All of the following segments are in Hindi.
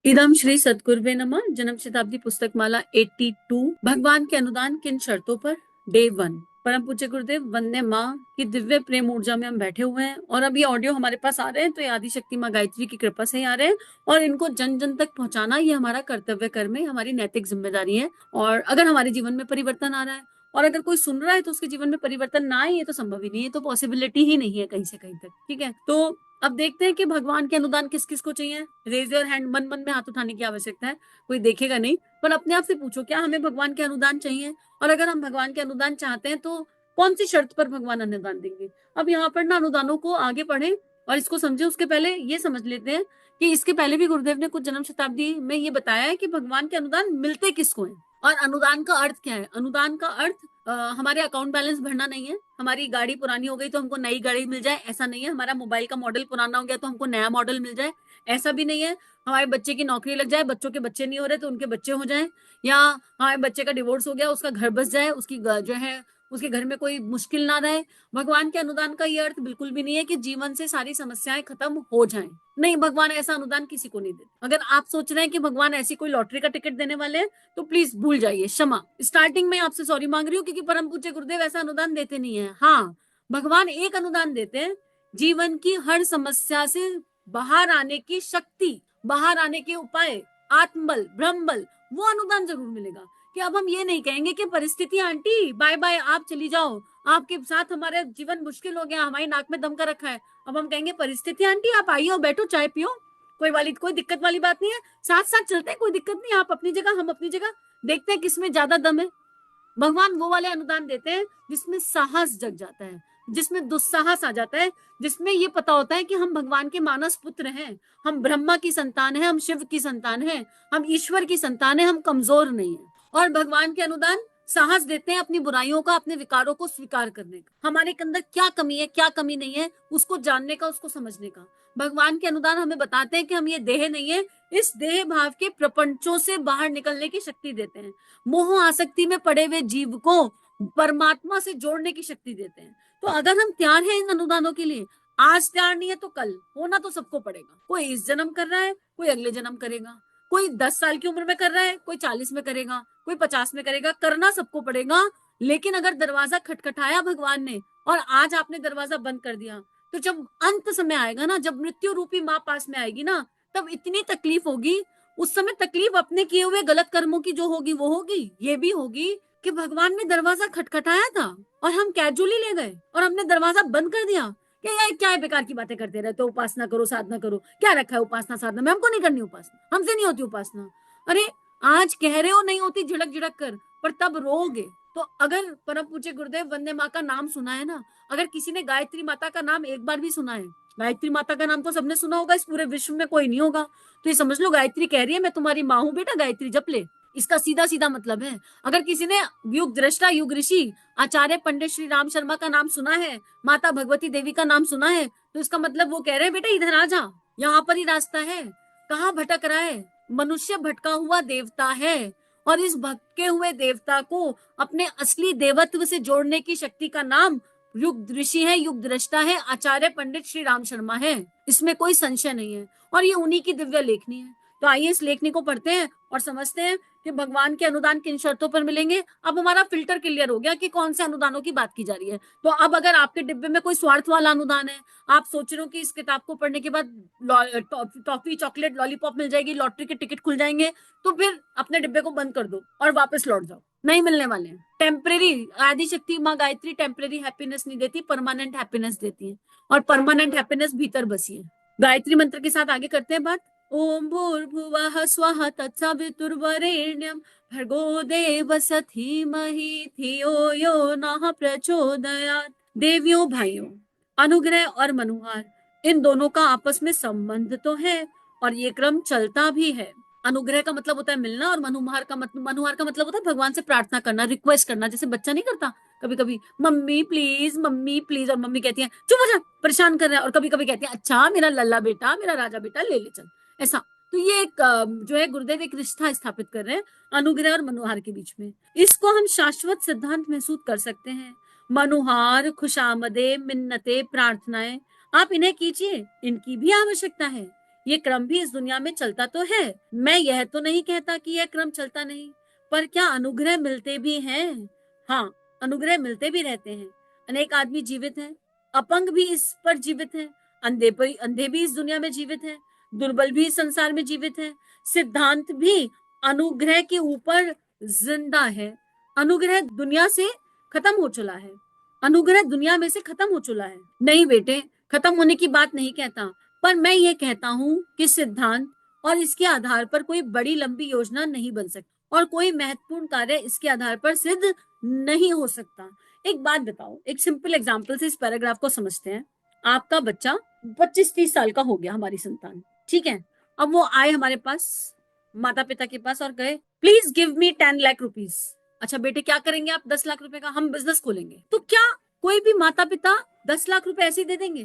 इदम श्री सद्गुरुवे नमः। जन्म शताब्दी पुस्तक माला 82। भगवान के अनुदान किन शर्तों पर। डे 1। परम पूज्य गुरुदेव वंदे माँ की दिव्य प्रेम ऊर्जा में हम बैठे हुए हैं और अब ये ऑडियो हमारे पास आ रहे हैं तो ये आदि शक्ति माँ गायत्री की कृपा से ही आ रहे हैं और इनको जन जन तक पहुंचाना ये हमारा कर्तव्य कर्म है, हमारी नैतिक जिम्मेदारी है। और अगर हमारे जीवन में परिवर्तन आ रहा है और अगर कोई सुन रहा है तो उसके जीवन में परिवर्तन ना आए, ये तो संभव ही नहीं है, तो पॉसिबिलिटी ही नहीं है कहीं से कहीं तक। ठीक है, तो अब देखते हैं कि भगवान के अनुदान किस किस को चाहिए। रेज योर हैंड, मन मन में हाथ उठाने की आवश्यकता है, कोई देखेगा नहीं, पर अपने आप से पूछो क्या हमें भगवान के अनुदान चाहिए, और अगर हम भगवान के अनुदान चाहते हैं तो कौन सी शर्त पर भगवान अनुदान देंगे। अब यहाँ पर ना अनुदानों को आगे पढ़े और इसको समझे, उसके पहले ये समझ लेते हैं कि इसके पहले भी गुरुदेव ने कुछ जन्म शताब्दी में ये बताया है कि भगवान के अनुदान मिलते किसको है और अनुदान का अर्थ क्या है। अनुदान का अर्थ हमारे अकाउंट बैलेंस भरना नहीं है, हमारी गाड़ी पुरानी हो गई तो हमको नई गाड़ी मिल जाए ऐसा नहीं है, हमारा मोबाइल का मॉडल पुराना हो गया तो हमको नया मॉडल मिल जाए ऐसा भी नहीं है, हमारे बच्चे की नौकरी लग जाए, बच्चों के बच्चे नहीं हो रहे तो उनके बच्चे हो जाए, या हमारे बच्चे का डिवोर्स हो गया उसका घर बस जाए, उसकी जो है उसके घर में कोई मुश्किल ना रहे। भगवान के अनुदान का ये अर्थ बिल्कुल भी नहीं है कि जीवन से सारी समस्याएं खत्म हो जाएं। नहीं, भगवान ऐसा अनुदान किसी को नहीं देते। अगर आप सोच रहे हैं कि भगवान ऐसी कोई लॉटरी का टिकट देने वाले हैं तो प्लीज भूल जाइए, क्षमा। स्टार्टिंग में आपसे सॉरी मांग रही हूँ क्योंकि परम पूज्य गुरुदेव ऐसा अनुदान देते नहीं है। हाँ, भगवान एक अनुदान देते हैं, जीवन की हर समस्या से बाहर आने की शक्ति, बाहर आने के उपाय, आत्मबल, ब्रह्म बल, वो अनुदान जरूर मिलेगा। कि अब हम ये नहीं कहेंगे कि परिस्थिति आंटी बाय बाय आप चली जाओ, आपके साथ हमारा जीवन मुश्किल हो गया, हमारी नाक में दम कर रखा है, अब हम कहेंगे परिस्थिति आंटी आप आइए और बैठो चाय पियो, कोई दिक्कत वाली बात नहीं है, साथ साथ चलते हैं, कोई दिक्कत नहीं, आप अपनी जगह हम अपनी जगह, देखते हैं किसमें ज्यादा दम है। भगवान वो वाले अनुदान देते हैं जिसमें साहस जग जाता है, जिसमें दुस्साहस आ जाता है, जिसमें ये पता होता है कि हम भगवान के मानस पुत्र हैं, हम ब्रह्मा की संतान हैं, हम शिव की संतान हैं, हम ईश्वर की संतान हैं, हम कमजोर नहीं है। और भगवान के अनुदान साहस देते हैं अपनी बुराइयों का, अपने विकारों को स्वीकार करने का, हमारे अंदर क्या कमी है क्या कमी नहीं है उसको जानने का, उसको समझने का। भगवान के अनुदान हमें बताते हैं कि हम ये देह नहीं है, इस देह भाव के प्रपंचों से बाहर निकलने की शक्ति देते हैं, मोह आसक्ति में पड़े हुए जीव को परमात्मा से जोड़ने की शक्ति देते हैं। तो अगर हम तैयार हैं इन अनुदानों के लिए, आज तैयार नहीं है तो कल होना तो सबको पड़ेगा। कोई इस जन्म कर रहा है, कोई अगले जन्म करेगा, कोई 10 साल की उम्र में कर रहा है, कोई 40 में करेगा, कोई 50 में करेगा, करना सबको पड़ेगा। लेकिन अगर दरवाजा खटखटाया भगवान ने और आज आपने दरवाजा बंद कर दिया, तो जब अंत समय आएगा ना, जब मृत्यु रूपी माँ पास में आएगी ना, तब इतनी तकलीफ होगी। उस समय तकलीफ अपने किए हुए गलत कर्मों की जो होगी वो होगी, ये भी होगी कि भगवान ने दरवाजा खटखटाया था और हम कैजुअली ले गए और हमने दरवाजा बंद कर दिया कि यार क्या है, बेकार की बातें करते रहते हो, उपासना करो साधना करो, क्या रखा है उपासना साधना में, हमको नहीं करनी उपासना, हमसे नहीं होती उपासना। अरे आज कह रहे हो नहीं होती झिड़क झिड़क कर, पर तब रोगे। तो अगर परम पूज्य गुरुदेव वंदे माँ का नाम सुना है ना, अगर किसी ने गायत्री माता का नाम एक बार भी सुना है, गायत्री माता का नाम तो सबने सुना होगा, इस पूरे विश्व में कोई नहीं होगा, तो ये समझ लो गायत्री कह रही है मैं तुम्हारी माँ हूं बेटा, गायत्री जप ले। इसका सीधा सीधा मतलब है, अगर किसी ने युग दृष्टा युग ऋषि आचार्य पंडित श्री राम शर्मा का नाम सुना है, माता भगवती देवी का नाम सुना है, तो इसका मतलब वो कह रहे हैं बेटा इधर आ जा, यहाँ पर ही रास्ता है, कहाँ भटक रहा है। मनुष्य भटका हुआ देवता है और इस भटके हुए देवता को अपने असली देवत्व से जोड़ने की शक्ति का नाम युग ऋषि है, युग दृष्टा है, आचार्य पंडित श्री राम शर्मा है, इसमें कोई संशय नहीं है। और ये उन्हीं की दिव्य लेखनी है। तो आइए इस लेखनी को पढ़ते हैं और समझते हैं कि भगवान के अनुदान किन शर्तों पर मिलेंगे। अब हमारा फिल्टर क्लियर हो गया कि कौन से अनुदानों की बात की जा रही है। तो अब अगर आपके डिब्बे में कोई स्वार्थ वाला अनुदान है, आप सोच रहे हो कि इस किताब को पढ़ने के बाद टॉफी चॉकलेट लॉलीपॉप मिल जाएगी, लॉटरी के टिकट खुल जाएंगे, तो फिर अपने डिब्बे को बंद कर दो और वापस लौट जाओ, नहीं मिलने वाले हैं। टेम्परेरी, आदि शक्ति माँ गायत्री टेम्परेरी हैप्पीनेस नहीं देती, परमानेंट हैप्पीनेस देती है, और परमानेंट हैप्पीनेस भीतर बसी है। गायत्री मंत्र के साथ आगे करते हैं बात। ओम भूर्भुवः स्वः तत्सवितुर्वरेण्यं भर्गो देवस्य धीमहि धियो यो नः प्रचोदयात्। देवियों भाइयों, अनुग्रह और मनुहार, इन दोनों का आपस में संबंध तो है और ये क्रम चलता भी है। अनुग्रह का मतलब होता है मिलना और मनुहार का मतलब होता है भगवान से प्रार्थना करना, रिक्वेस्ट करना, जैसे बच्चा नहीं करता कभी कभी मम्मी प्लीज, और मम्मी कहती है चुप हो जा परेशान कर रहा है, और कभी कभी कहती है अच्छा मेरा लल्ला बेटा, मेरा राजा बेटा ले ले चल, ऐसा। तो ये एक जो है गुरुदेव एक रिश्ता स्थापित कर रहे हैं अनुग्रह और मनुहार के बीच में। इसको हम शाश्वत सिद्धांत महसूस कर सकते हैं। मनुहार, खुशामदे, मिन्नते, प्रार्थनाएं, आप इन्हें कीजिए, इनकी भी आवश्यकता है। ये क्रम भी इस दुनिया में चलता तो है। मैं यह तो नहीं कहता कि यह क्रम चलता नहीं, पर क्या अनुग्रह मिलते भी हैं? हाँ, अनुग्रह मिलते भी रहते हैं। अनेक आदमी जीवित हैं, अपंग भी इस पर जीवित हैं, अंधे भी इस दुनिया में जीवित हैं, दुर्बल भी इस संसार में जीवित हैं। सिद्धांत भी अनुग्रह के ऊपर जिंदा है। अनुग्रह दुनिया से खत्म हो चला है। अनुग्रह दुनिया में से खत्म हो चुका है। नहीं बेटे, खत्म होने की बात नहीं कहता, पर मैं ये कहता हूं कि सिद्धांत और इसके आधार पर कोई बड़ी लंबी योजना नहीं बन सकती और कोई महत्वपूर्ण कार्य इसके आधार पर सिद्ध नहीं हो सकता। एक बात बताओ, एक सिंपल एग्जांपल से इस पैराग्राफ को समझते हैं। आपका बच्चा 25-30 साल का हो गया, हमारी संतान, ठीक है। अब वो आए हमारे पास, माता पिता के पास, और कहे please give me 10 lakh rupees. अच्छा बेटे, क्या करेंगे आप 10 लाख रुपए का? हम बिजनेस खोलेंगे। तो क्या कोई भी माता पिता 10 लाख रुपए ऐसे ही दे देंगे?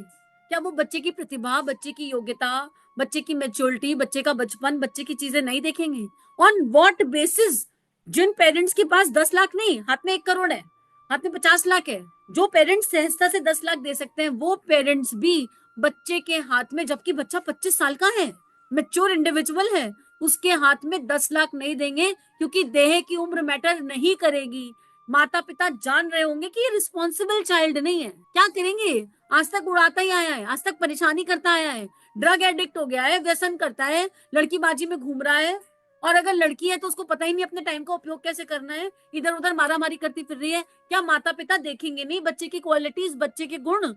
क्या वो बच्चे की प्रतिभा, बच्चे की योग्यता, बच्चे की मेच्योरिटी, बच्चे का बचपन, बच्चे की चीजें नहीं देखेंगे? On what basis? जिन पेरेंट्स के पास 10 लाख नहीं, हाथ में 1 करोड़ है, हाथ में 50 लाख है, जो पेरेंट्स सहजता से 10 लाख दे सकते हैं, वो पेरेंट्स भी बच्चे के हाथ में, जबकि बच्चा 25 साल का है, मेच्योर इंडिविजुअल है, उसके हाथ में 10 लाख नहीं देंगे, क्योंकि देह की उम्र मैटर नहीं करेगी। माता पिता जान रहे होंगे कि ये रिस्पॉन्सिबल चाइल्ड नहीं है। क्या करेंगे? आज तक उड़ाता ही आया है, आज तक परेशानी करता आया है, ड्रग एडिक्ट हो गया है, व्यसन करता है, लड़की बाजी में घूम रहा है, और अगर लड़की है तो उसको पता ही नहीं अपने टाइम का उपयोग कैसे करना है, इधर उधर मारामारी करती फिर रही है। क्या माता पिता देखेंगे नहीं बच्चे की क्वालिटीज, बच्चे के गुण?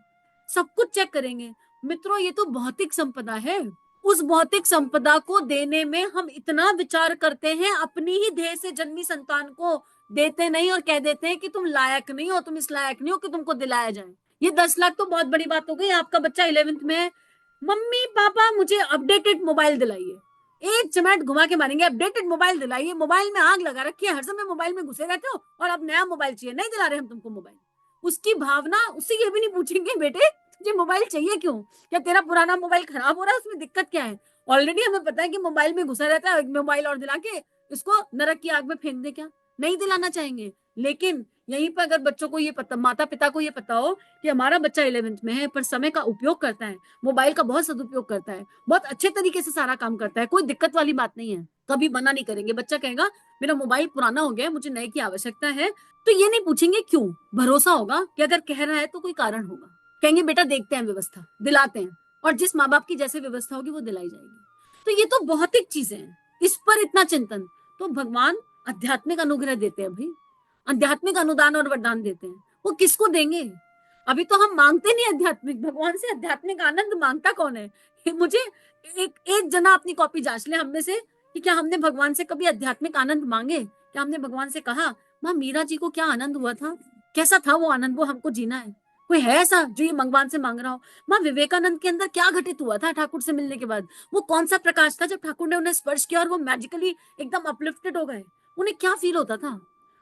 सब कुछ चेक करेंगे। मित्रों, ये तो भौतिक संपदा है। उस भौतिक संपदा को देने में हम इतना विचार करते हैं, अपनी ही देह से जन्मी संतान को देते नहीं और कह देते हैं कि तुम लायक नहीं हो, तुम इस लायक नहीं हो कि तुमको दिलाया जाए। ये 10 लाख तो बहुत बड़ी बात हो गई। आपका बच्चा 11th में है, मम्मी पापा मुझे अपडेटेड मोबाइल दिलाइए। एक चमाट घुमा के मारेंगे, अपडेटेड मोबाइल दिलाइए। मोबाइल में आग लगा रखी है, हर समय मोबाइल में घुसे रहते हो, और अब नया मोबाइल चाहिए। नहीं दिला रहे हम तुमको मोबाइल। उसकी भावना, उससे ये भी नहीं पूछेंगे बेटे तुझे मोबाइल चाहिए क्यों, क्या तेरा पुराना मोबाइल खराब हो रहा है, उसमें दिक्कत क्या है? ऑलरेडी हमें पता है कि मोबाइल में घुसा रहता है, मोबाइल और दिला के इसको नरक की आग में फेंक दे क्या? नहीं दिलाना चाहेंगे। लेकिन यहीं पर अगर बच्चों को ये पता, माता पिता को ये पता हो कि हमारा बच्चा 11th में है, पर समय का उपयोग करता है, मोबाइल का बहुत सदुपयोग करता है, बहुत अच्छे तरीके से सारा काम करता है, कोई दिक्कत वाली बात नहीं है, कभी मना नहीं करेंगे। बच्चा कहेगा मेरा मोबाइल पुराना हो गया, मुझे नए की आवश्यकता है, तो ये नहीं पूछेंगे क्यों। भरोसा होगा कि अगर कह रहा है तो कोई कारण होगा। कहेंगे बेटा देखते हैं, व्यवस्था दिलाते हैं, और जिस माँ बाप की जैसे व्यवस्था होगी वो दिलाई जाएगी। तो ये तो भौतिक चीजें हैं, इस पर इतना चिंतन। तो भगवान आध्यात्मिक अनुग्रह देते हैं भाई, आध्यात्मिक अनुदान और वरदान देते हैं। वो किसको देंगे? अभी तो हम मांगते नहीं आध्यात्मिक, भगवान से आध्यात्मिक आनंद मांगता कौन है? मुझे एक जना अपनी कॉपी जांच ले हम में से कि क्या हमने भगवान से कभी आध्यात्मिक आनंद मांगे? क्या हमने भगवान से कहा माँ मीरा जी को क्या आनंद हुआ था, कैसा था वो आनंद, वो हमको जीना है? कोई है ऐसा जो ये भगवान से मांग रहा हो? माँ विवेकानंद के अंदर क्या घटित हुआ था ठाकुर से मिलने के बाद? वो कौन सा प्रकाश था जब ठाकुर ने उन्हें स्पर्श किया और वो मैजिकली एकदम अपलिफ्टेड हो गए? उन्हें क्या फील होता था?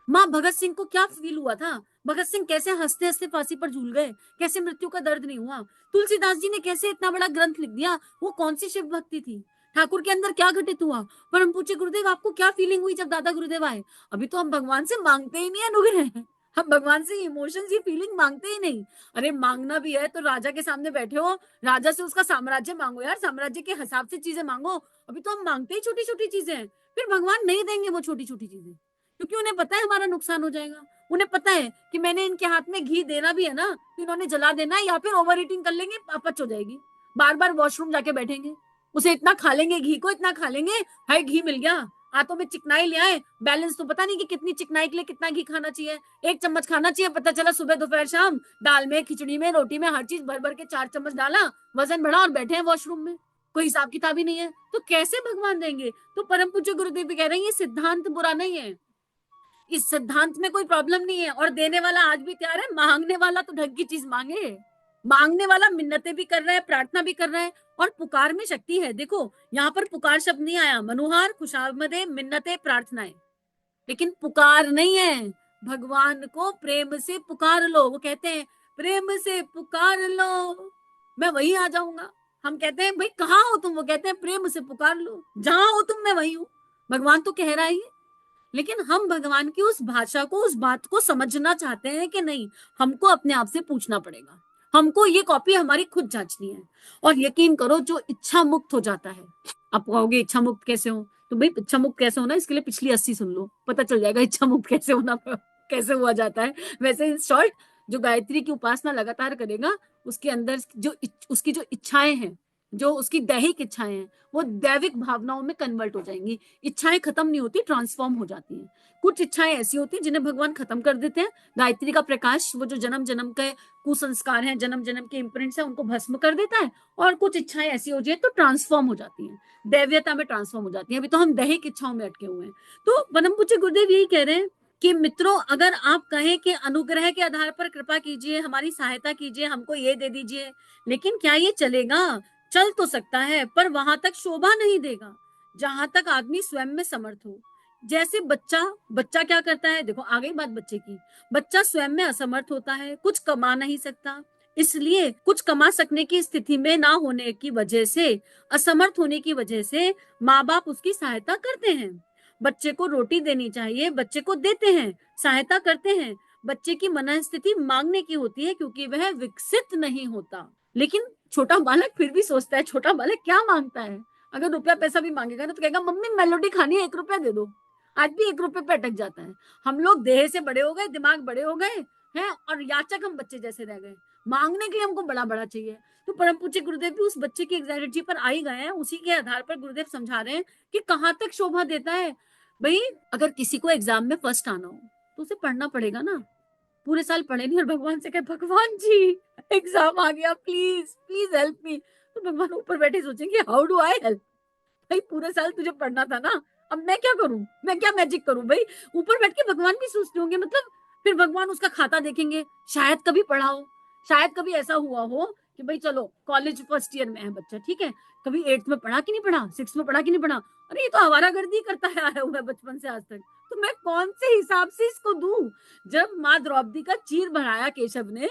माँ भगत सिंह को क्या फील हुआ था? भगत सिंह कैसे हंसते हंसते फांसी पर झूल गए, कैसे मृत्यु का दर्द नहीं हुआ? तुलसीदास जी ने कैसे इतना बड़ा ग्रंथ लिख दिया, वो कौन सी शिव भक्ति थी? ठाकुर के अंदर क्या घटित हुआ? परम पूज्य गुरुदेव आपको क्या फीलिंग हुई जब दादा गुरुदेव आए? अभी तो हम भगवान से मांगते ही नहीं अनुग्रह, हम भगवान से इमोशंस, ये फीलिंग मांगते ही नहीं। अरे मांगना भी है तो राजा के सामने बैठे हो, राजा से उसका साम्राज्य मांगो यार, साम्राज्य के हिसाब से चीजें मांगो। अभी तो हम मांगते ही छोटी छोटी चीजें हैं, फिर भगवान नहीं देंगे वो छोटी छोटी चीजें, क्योंकि उन्हें पता है हमारा नुकसान हो जाएगा। उन्हें पता है कि मैंने इनके हाथ में घी देना भी है ना, तो इन्होंने जला देना है, या फिर ओवर ईटिंग कर लेंगे, अपच हो जाएगी, बार बार वॉशरूम जाके बैठेंगे, उसे इतना खा लेंगे, घी को इतना खा लेंगे, हाय घी मिल गया, हाथों में चिकनाई ले आए, बैलेंस तो पता नहीं कि कितनी चिकनाई के लिए कितना घी खाना चाहिए, 1 चम्मच खाना चाहिए, पता चला सुबह दोपहर शाम दाल में, खिचड़ी में, रोटी में, हर चीज भर भर के 4 चम्मच डाला, वजन बढ़ा और बैठे हैं वॉशरूम में, कोई हिसाब किताब ही नहीं है। तो कैसे भगवान देंगे? तो परम पूज्य गुरुदेव भी कह रहे हैं ये सिद्धांत बुरा नहीं है, इस सिद्धांत में कोई प्रॉब्लम नहीं है, और देने वाला आज भी तैयार है, मांगने वाला तो ढंग की चीज मांगे। मांगने वाला मिन्नतें भी कर रहा है, प्रार्थना भी कर रहा है, और पुकार में शक्ति है। देखो यहाँ पर पुकार शब्द नहीं आया, मनुहार, खुशामदे, मिन्नतें, प्रार्थनाएं, लेकिन पुकार नहीं है। भगवान को प्रेम से पुकार लो, वो कहते हैं प्रेम से पुकार लो मैं वही आ जाऊंगा। हम कहते हैं भाई कहाँ हो तुम, वो कहते हैं प्रेम से पुकार लो, जहां हो तुम मैं वही हूँ। भगवान तो कह रहा है, लेकिन हम भगवान की उस भाषा को, उस बात को समझना चाहते हैं कि नहीं, हमको अपने आप से पूछना पड़ेगा। हमको ये कॉपी हमारी खुद जांचनी है। और यकीन करो जो इच्छा मुक्त हो जाता है, आप कहोगे इच्छा मुक्त कैसे हो, तो भाई इच्छा मुक्त कैसे होना इसके लिए पिछली 80 सुन लो, पता चल जाएगा इच्छा मुक्त कैसे होना कैसे हुआ जाता है। वैसे इन शॉर्ट, जो गायत्री की उपासना लगातार करेगा, उसके अंदर उसकी जो इच्छाएं हैं, जो उसकी दैहिक इच्छाएं हैं, वो दैविक भावनाओं में कन्वर्ट हो जाएंगी। इच्छाएं खत्म नहीं होती, ट्रांसफॉर्म हो जाती हैं। कुछ इच्छाएं ऐसी होती हैं जिन्हें भगवान खत्म कर देते हैं। गायत्री का प्रकाश वो जो जन्म जन्म के कुसंस्कार हैं, जन्म जन्म के इम्प्रिंट्स हैं, उनको भस्म कर देता है। और कुछ इच्छाएं ऐसी हो जाए तो ट्रांसफॉर्म हो जाती हैं, दैव्यता में ट्रांसफॉर्म हो जाती है। अभी तो हम दैहिक इच्छाओं में अटके हुए हैं। तो परम पूज्य गुरुदेव यही कह रहे हैं कि मित्रों, अगर आप कहें कि अनुग्रह के आधार पर कृपा कीजिए, हमारी सहायता कीजिए, हमको ये दे दीजिए, लेकिन क्या ये चलेगा? चल तो सकता है, पर वहां तक शोभा नहीं देगा जहां तक आदमी स्वयं में समर्थ हो। जैसे बच्चा बच्चा क्या करता है, देखो आ गई बात बच्चे की। बच्चा स्वयं में असमर्थ होता है, कुछ कमा नहीं सकता, इसलिए कुछ कमा सकने की स्थिति में ना होने की वजह से, असमर्थ होने की वजह से माँ बाप उसकी सहायता करते हैं। बच्चे को रोटी देनी चाहिए, बच्चे को देते हैं, सहायता करते हैं। बच्चे की मनस्थिति मांगने की होती है क्योंकि वह विकसित नहीं होता। लेकिन छोटा बालक फिर भी सोचता है, छोटा बालक क्या मांगता है? अगर रुपया पैसा भी मांगेगा ना तो कहेगा मम्मी मेलोडी खानी है, 1 रुपया दे दो। आज भी 1 रुपये पे अटक जाता है। हम लोग देह से बड़े हो गए, दिमाग बड़े हो गए हैं, और याचक हम बच्चे जैसे रह गए। मांगने के लिए हमको बड़ा बड़ा चाहिए। तो परम पूज्य गुरुदेव भी उस बच्चे की एग्जैक्टिटी पर आ ही गए हैं। उसी के आधार पर गुरुदेव समझा रहे हैं कि कहाँ तक शोभा देता है। भाई अगर किसी को एग्जाम में फर्स्ट आना हो तो उसे पढ़ना पड़ेगा ना। पूरे साल पढ़े नहीं और भगवान से कहे भगवान जी एग्जाम आ गया, प्लीज प्लीज हेल्प मी, तो भगवान ऊपर बैठे सोचेंगे हाउ डू आई हेल्प। भाई पूरे साल तुझे पढ़ना था ना, अब मैं क्या करूं, मैं क्या मैजिक करूं? भाई ऊपर बैठ के भगवान भी सोचते होंगे, मतलब फिर भगवान उसका खाता देखेंगे। शायद कभी पढ़ा हो, शायद कभी ऐसा हुआ हो कि भाई चलो कॉलेज फर्स्ट ईयर में है बच्चा, ठीक है, कभी 8th में पढ़ा कि नहीं पढ़ा, 6th में पढ़ा कि नहीं पढ़ा, अरे ये तो आवारागर्दी करता है आया हुआ है बचपन से आज तक, तो मैं कौन से हिसाब से इसको दूं? जब माँ द्रौपदी का चीर भराया केशव ने,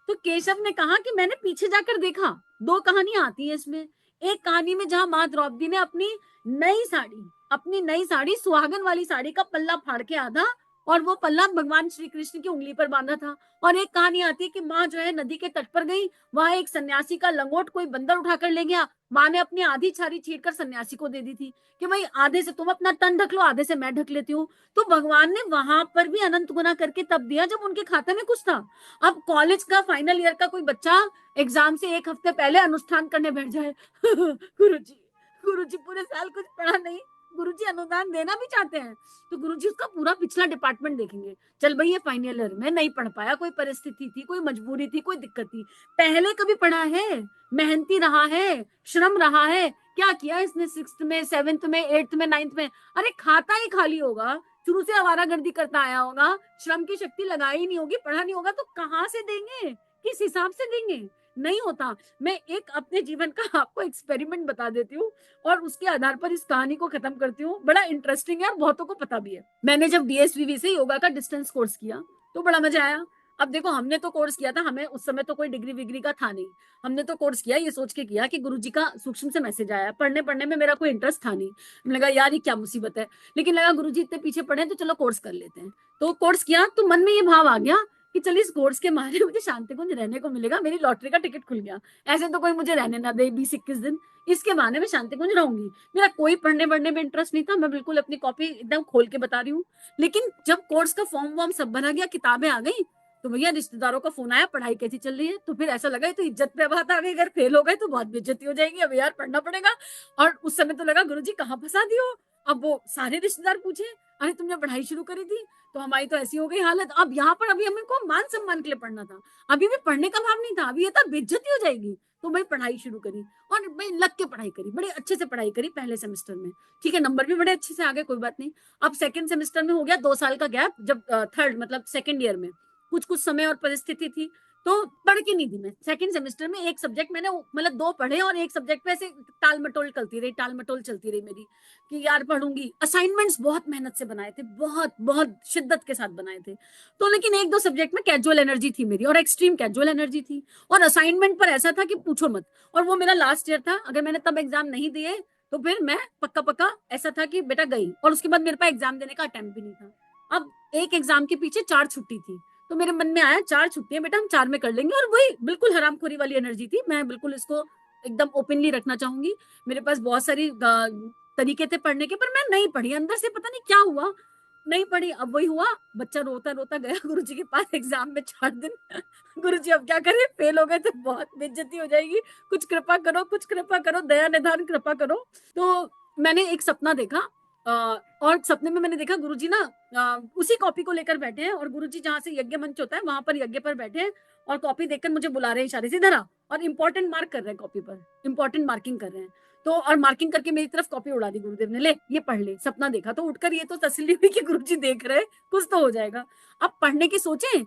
तो केशव ने कहा कि मैंने पीछे जाकर देखा। 2 कहानियां आती है इसमें। एक कहानी में जहां माँ द्रौपदी ने अपनी नई साड़ी सुहागन वाली साड़ी का पल्ला फाड़ के आधा, और वो पल्ला भगवान श्री कृष्ण की उंगली पर बांधा था। और एक कहानी आती है कि माँ जो है नदी के तट पर गई, वहां एक सन्यासी का लंगोट कोई बंदर उठाकर ले गया, माँ ने अपनी आधी छारी छीट कर सन्यासी को दे दी थी कि भाई आधे से तुम अपना तन ढक लो, आधे से मैं ढक लेती हूँ। तो भगवान ने वहां पर भी अनंत गुना करके तब दिया जब उनके खाते में कुछ था। अब कॉलेज का फाइनल ईयर का कोई बच्चा एग्जाम से 1 हफ्ते पहले अनुष्ठान करने बैठ जाए गुरुजी पूरे साल कुछ पढ़ा नहीं, गुरुजी अनुदान देना भी चाहते हैं, तो गुरुजी उसका पूरा पिछला डिपार्टमेंट देखेंगे। चल भाई ये फाइनल ईयर में नहीं पढ़ पाया, कोई परिस्थिति थी, कोई मजबूरी थी, कोई दिक्कत थी, पहले कभी पढ़ा है, मेहनती रहा है, श्रम रहा है, क्या किया इसने 6th में, 7th में, 8th में, 9th में? अरे खाता ही खाली होगा, शुरू से आवारागर्दी करता आया होगा, श्रम की शक्ति लगाई नहीं होगी, पढ़ा नहीं होगा, तो कहाँ से देंगे, किस हिसाब से देंगे? नहीं होता। मैं एक अपने जीवन का आपको एक्सपेरिमेंट बता देती हूँ और उसके आधार पर इस कहानी को खत्म करती हूँ। बड़ा इंटरेस्टिंग है और बहुतों को पता भी है। मैंने जब डीएसवीवी से योगा का डिस्टेंस कोर्स किया तो बड़ा मजा आया। अब देखो हमने तो कोर्स किया था, हमें उस समय तो कोई डिग्री विग्री का था नहीं, हमने तो कोर्स किया ये सोच के किया कि गुरुजी का सूक्ष्म से मैसेज आया, पढ़ने पढ़ने में मेरा कोई इंटरेस्ट था नहीं, लगा यार ये क्या मुसीबत है, लेकिन लगा गुरुजी इतने पीछे पढ़े तो चलो कोर्स कर लेते हैं। तो कोर्स किया तो मन में ये भाव आ गया कि चल इस कोर्स के मारे मुझे शांति कुंज रहने को मिलेगा, मेरी लॉटरी का टिकट खुल गया। ऐसे तो कोई मुझे रहने ना दे 20-21 दिन, इसके बहाने में शांति कुंज रहूंगी। मेरा कोई पढ़ने पढ़ने में इंटरेस्ट नहीं था, मैं बिल्कुल अपनी कॉपी एकदम खोल के बता रही हूँ। लेकिन जब कोर्स का फॉर्म वॉर्म सब बना गया, किताबें आ गई, तो भैया रिश्तेदारों का फोन आया पढ़ाई कैसी चल रही है, तो फिर ऐसा लगा तो इज्जत पे बात आ गई, अगर फेल हो गए तो बहुत बेइज्जती हो जाएगी, अब यार पढ़ना पड़ेगा। और उस समय तो लगा गुरुजी कहाँ फंसा दियो। अब वो सारे रिश्तेदार पूछे अरे तुमने पढ़ाई शुरू करी थी, तो हमारी तो ऐसी हो गई हालत। अब यहाँ पर अभी हमें को मान सम्मान के लिए पढ़ना था, अभी भी पढ़ने का भाव नहीं था, अभी ये था बेइज्जती हो जाएगी। तो भाई पढ़ाई शुरू करी और भाई लग के पढ़ाई करी, बड़े अच्छे से पढ़ाई करी पहले सेमेस्टर में, ठीक है, नंबर भी बड़े अच्छे से आ गए, कोई बात नहीं। अब सेकंड सेमेस्टर में हो गया 2 साल का गैप, जब थर्ड मतलब सेकंड ईयर में कुछ कुछ समय और परिस्थिति थी तो पढ़ के नहीं दी मैं। सेकंड सेमेस्टर में एक सब्जेक्ट मैंने मतलब 2 पढ़े और एक सब्जेक्ट पे ऐसे टाल मटोल चलती रही मेरी कि यार पढ़ूंगी। असाइनमेंट्स बहुत मेहनत से बनाए थे, बहुत बहुत शिद्दत के साथ बनाए थे, तो लेकिन 1-2 सब्जेक्ट में कैजुअल एनर्जी थी मेरी, और एक्सट्रीम कैजुअल एनर्जी थी, और असाइनमेंट पर ऐसा था कि पूछो मत। और वो मेरा लास्ट ईयर था, अगर मैंने तब एग्जाम नहीं दिए तो फिर मैं पक्का पक्का ऐसा था कि बेटा गई, और उसके बाद मेरे पास एग्जाम देने का अटेम्प्ट भी नहीं था। अब एक एग्जाम के पीछे 4 छुट्टी थी, तो मेरे मन में आया 4 छुट्टियां बेटा, हम 4 में कर लेंगे। और वही बिल्कुल हरामखोरी वाली एनर्जी थी, मैं बिल्कुल इसको एकदम ओपनली रखना चाहूंगी। मेरे पास बहुत सारी तरीके थे पढ़ने के, पर मैं नहीं पढ़ी, अंदर से पता नहीं क्या हुआ, नहीं पढ़ी। अब वही हुआ, बच्चा रोता रोता गया गुरुजी के पास एग्जाम में 4 दिन। गुरुजी अब क्या करें, फेल हो गए तो बहुत बेइज्जती हो जाएगी, कुछ कृपा करो, कुछ कृपा करो, दया निधान कृपा करो। तो मैंने एक सपना देखा, और सपने में मैंने देखा गुरुजी ना उसी कॉपी को लेकर बैठे हैं, और गुरुजी जहां से यज्ञ मंच होता है वहां पर यज्ञ पर बैठे हैं, और कॉपी देखकर मुझे बुला रहे हैं इशारे से, धरा, और इंपॉर्टेंट मार्क कर रहे हैं कॉपी पर, इंपॉर्टेंट मार्किंग कर रहे हैं। तो और मार्किंग करके मेरी तरफ कॉपी उड़ा दी गुरुदेव ने, ले ये पढ़ ले, सपना देखा। तो उठकर ये तो तसल्ली हुई कि गुरुजी देख रहे, कुछ तो हो जाएगा। अब पढ़ने की सोचे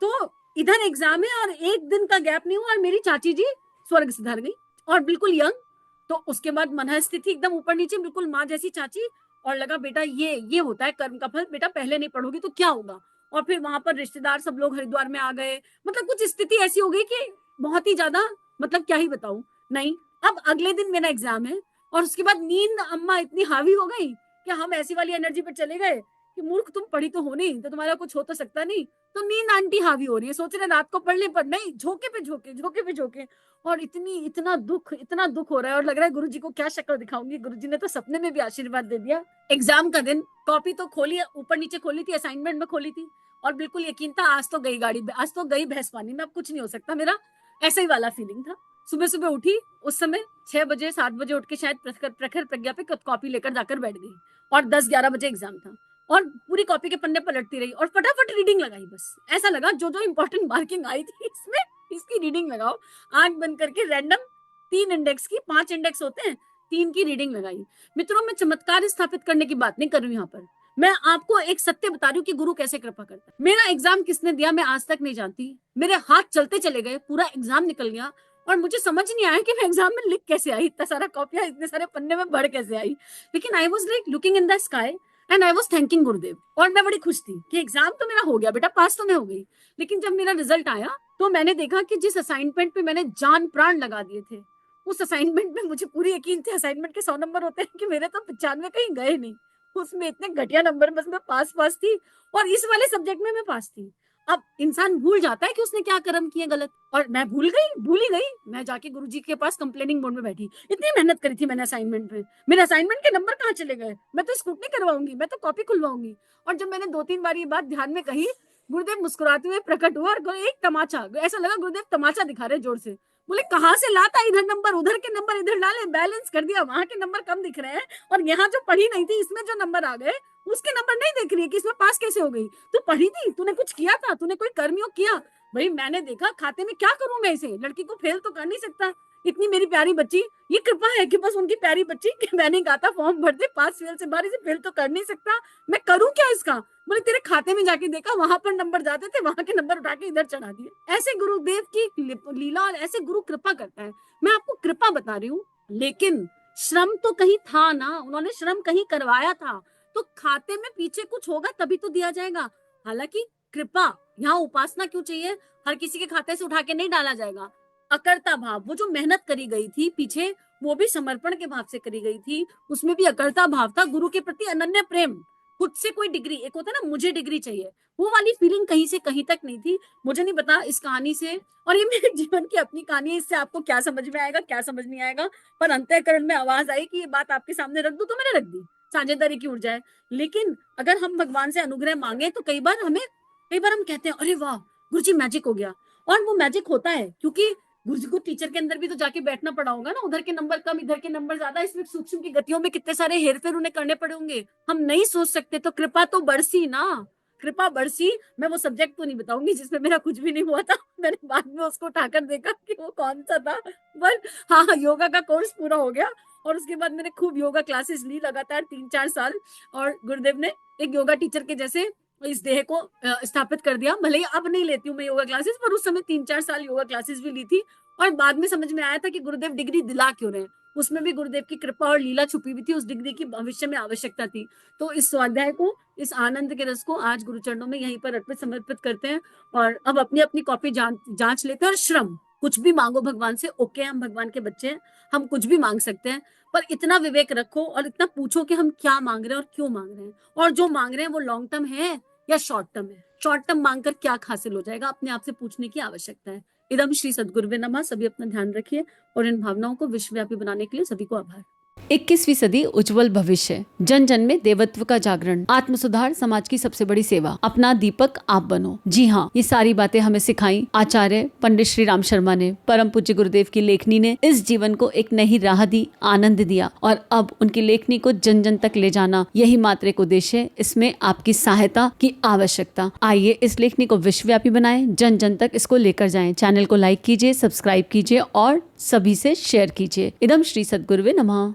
तो इधर एग्जाम है और एक दिन का गैप नहीं हुआ, और मेरी चाची जी स्वर्ग सिधार गई, और बिल्कुल यंग। तो उसके बाद मन स्थिति एकदम ऊपर नीचे, बिल्कुल माँ जैसी चाची। और लगा बेटा ये होता है कर्म का फल, बेटा पहले नहीं पढ़ोगी तो क्या होगा। और फिर वहां पर रिश्तेदार सब लोग हरिद्वार में आ गए, मतलब कुछ स्थिति ऐसी हो गई कि बहुत ही ज्यादा, मतलब क्या ही बताऊं। नहीं, अब अगले दिन मेरा एग्जाम है, और उसके बाद नींद अम्मा इतनी हावी हो गई कि हम ऐसी वाली एनर्जी पर चले गए कि मूर्ख तुम पढ़ी तो हो नहीं, तो तुम्हारा कुछ हो तो सकता नहीं। तो नींद आंटी हावी हो रही है, सोच रहे रात को पढ़ने पर, नहीं, झोंके पे झोंके, झोंके पे झोंके। और इतना दुख हो रहा है, और लग रहा है गुरुजी को क्या शक्ल दिखाऊंगी। गुरुजी ने तो सपने में भी आशीर्वाद दे दिया। एग्जाम का दिन, कॉपी तो खोली, ऊपर नीचे खोली थी, असाइनमेंट में खोली थी, और बिल्कुल यकीन था आज तो गई गाड़ी, आज तो गई भैंस पानी में, अब कुछ नहीं हो सकता मेरा, ऐसा ही वाला फीलिंग था। सुबह सुबह उठी, उस समय 6 बजे 7 बजे उठ के शायद प्रखर प्रज्ञा पे कॉपी लेकर जाकर बैठ गई, और 10-11 बजे एग्जाम था, और पूरी कॉपी के पन्ने पलटती रही, और फटाफट रीडिंग लगाई। बस ऐसा लगा जो जो इंपॉर्टेंट मार्किंग आई थी इसमें, इसकी रीडिंग लगाओ। आंख बंद करके रैंडम 3 इंडेक्स की, 5 इंडेक्स होते हैं, 3 की रीडिंग लगाई। मित्रों, मैं चमत्कार स्थापित करने की बात नहीं कर रही हूँ यहाँ पर, मैं आपको एक सत्य बता रही हूँ कि गुरु कैसे कृपा करता है। मेरा एग्जाम किसने दिया मैं आज तक नहीं जानती, मेरे हाथ चलते चले गए, पूरा एग्जाम निकल गया, और मुझे समझ नहीं आया कि मैं एग्जाम में लिख कैसे आई, इतना सारा कॉपियां इतने सारे पन्ने में भर कैसे आई। लेकिन I was like looking in the sky and I was thanking गुरुदेव, और मैं बड़ी खुश थी कि एग्जाम तो मेरा हो गया बेटा, पास तो मैं हो गई। लेकिन जब मेरा रिजल्ट आया तो मैंने देखा कि जिस असाइनमेंट पे मैंने जान प्राण लगा दिए थे, उस असाइनमेंट में मुझे पूरी यकीन थे, असाइनमेंट के 100 नंबर होते हैं, कि मेरे तो 95 कहीं गए नहीं, उसमें इतने घटिया नंबर, बस मैं पास थी, और इस वाले सब्जेक्ट में मैं पास थी। अब इंसान भूल जाता है कि उसने क्या कर्म किए गलत, और मैं भूल ही गई। मैं जाके गुरुजी के पास कंप्लेनिंग मोड में बैठी, इतनी मेहनत करी थी मैंने असाइनमेंट में, मेरे असाइनमेंट के नंबर कहाँ चले गए, मैं तो स्क्रूटनी करवाऊंगी, मैं तो कॉपी खुलवाऊंगी। और जब मैंने 2-3 बार ये बात ध्यान में कही, गुरुदेव मुस्कुराते हुए प्रकट हुआ, और एक तमाचा, ऐसा लगा गुरुदेव तमाचा दिखा रहे जोर से। बोले कहाँ से लाता, इधर नंबर, उधर के नंबर इधर डाले, बैलेंस कर दिया, वहां के नंबर कम दिख रहे हैं, और यहाँ जो पढ़ी नहीं थी इसमें जो नंबर आ गए, उसके नंबर नहीं देख रही है कि इसमें पास कैसे हो गई। तू पढ़ी थी, तूने कुछ किया था, तूने कोई कर्मयोग किया। भाई मैंने देखा, खाते में क्या करूं मैं इसे, लड़की को फेल तो कर नहीं सकता, इतनी मेरी प्यारी बच्ची, ये कृपा है कि बस उनकी प्यारी बच्ची कि मैंने कहा था फॉर्म भर दे, पास फेल से बाहर, इसे फेल तो कर नहीं सकता, मैं करूं क्या इसका। बोले तेरे खाते में जाके देखा, वहां पर नंबर जाते थे, वहां के नंबर उठा के इधर चढ़ा दिए। ऐसे गुरुदेव की लीला, और ऐसे गुरु कृपा करता है। मैं आपको कृपा बता रही हूँ, लेकिन श्रम तो कहीं था ना, उन्होंने श्रम कहीं करवाया था, तो खाते में पीछे कुछ होगा तभी तो दिया जाएगा। हालांकि कृपा, यहाँ उपासना क्यों चाहिए, हर किसी के खाते से उठा के नहीं डाला जाएगा। अकर्ता भाव, वो जो मेहनत करी गई थी पीछे, वो भी समर्पण के भाव से करी गई थी, उसमें भी अकर्ता भाव था, गुरु के प्रति अनन्य प्रेम। खुद से कोई डिग्री, एक होता है ना मुझे डिग्री चाहिए, वो वाली फीलिंग कहीं से कहीं तक नहीं थी। मुझे नहीं पता इस कहानी से, और ये मेरे जीवन की अपनी कहानी है, इससे आपको क्या समझ में आएगा क्या समझ नहीं आएगा, पर अंतःकरण में आवाज आई कि ये बात आपके सामने रख दूं, तो मैंने रख दी, साझेदारी की ऊर्जा है। लेकिन अगर हम भगवान से अनुग्रह मांगे तो कई बार हम कहते हैं अरे वाह गुरुजी मैजिक हो गया, और वो मैजिक होता है क्योंकि गुरुजी को टीचर के अंदर भी तो जाके बैठना पड़ा होगा ना, उधर के नंबर कम इधर के नंबर ज्यादा, इसमें सूक्ष्म की गतियों में कितने सारे हेरफेर उन्हें करने पड़े होंगे, हम नहीं सोच सकते। तो कृपा तो बरसी ना, कृपा बरसी। मैं वो सब्जेक्ट तो नहीं बताऊंगी जिसमें मेरा कुछ भी नहीं हुआ था, मैंने बाद में उसको उठाकर देखा कि वो कौन सा था, पर हाँ योगा का कोर्स पूरा हो गया, और उसके बाद मैंने खूब योगा क्लासेस ली लगातार 3-4 साल, और गुरुदेव ने एक योगा टीचर के जैसे इस देह को स्थापित कर दिया। भले ही अब नहीं लेती हूँ मैं योगा क्लासेस, पर उस समय 3-4 साल योगा क्लासेस भी ली थी, और बाद में समझ में आया था कि गुरुदेव डिग्री दिला क्यों रहे, उसमें भी गुरुदेव की कृपा और लीला छुपी हुई थी, उस डिग्री की भविष्य में आवश्यकता थी। तो इस स्वाध्याय को, इस आनंद के रस को आज गुरु चरणों में यहीं पर अर्पित समर्पित करते हैं, और अब अपनी अपनी कॉपी जांच लेते हैं। और श्रम, कुछ भी मांगो भगवान से, ओके हम भगवान के बच्चे हैं, हम कुछ भी मांग सकते हैं, पर इतना विवेक रखो और इतना पूछो कि हम क्या मांग रहे हैं और क्यों मांग रहे हैं, और जो मांग रहे हैं वो लॉन्ग टर्म है या शॉर्ट टर्म है? शॉर्ट टर्म मांगकर क्या हासिल हो जाएगा, अपने आप से पूछने की आवश्यकता है। इदम श्री सद्गुरुवे नमः। सभी अपना ध्यान रखिए और इन भावनाओं को विश्वव्यापी बनाने के लिए सभी को आभार। 21वीं सदी उज्जवल भविष्य, जन जन में देवत्व का जागरण, आत्म सुधार समाज की सबसे बड़ी सेवा, अपना दीपक आप बनो। जी हाँ, ये सारी बातें हमें सिखाई आचार्य पंडित श्री राम शर्मा ने। परम पूज्य गुरुदेव की लेखनी ने इस जीवन को एक नई राह दी, आनंद दिया और अब उनकी लेखनी को जन जन तक ले जाना, यही मात्र एक उद्देश्य है। इसमें आपकी सहायता की आवश्यकता। आइए इस लेखनी को विश्वव्यापी बनाएं, जन जन तक इसको लेकर जाएं। चैनल को लाइक कीजिए, सब्सक्राइब कीजिए और सभी से शेयर कीजिए। इदम श्री सद्गुरुवे नमः।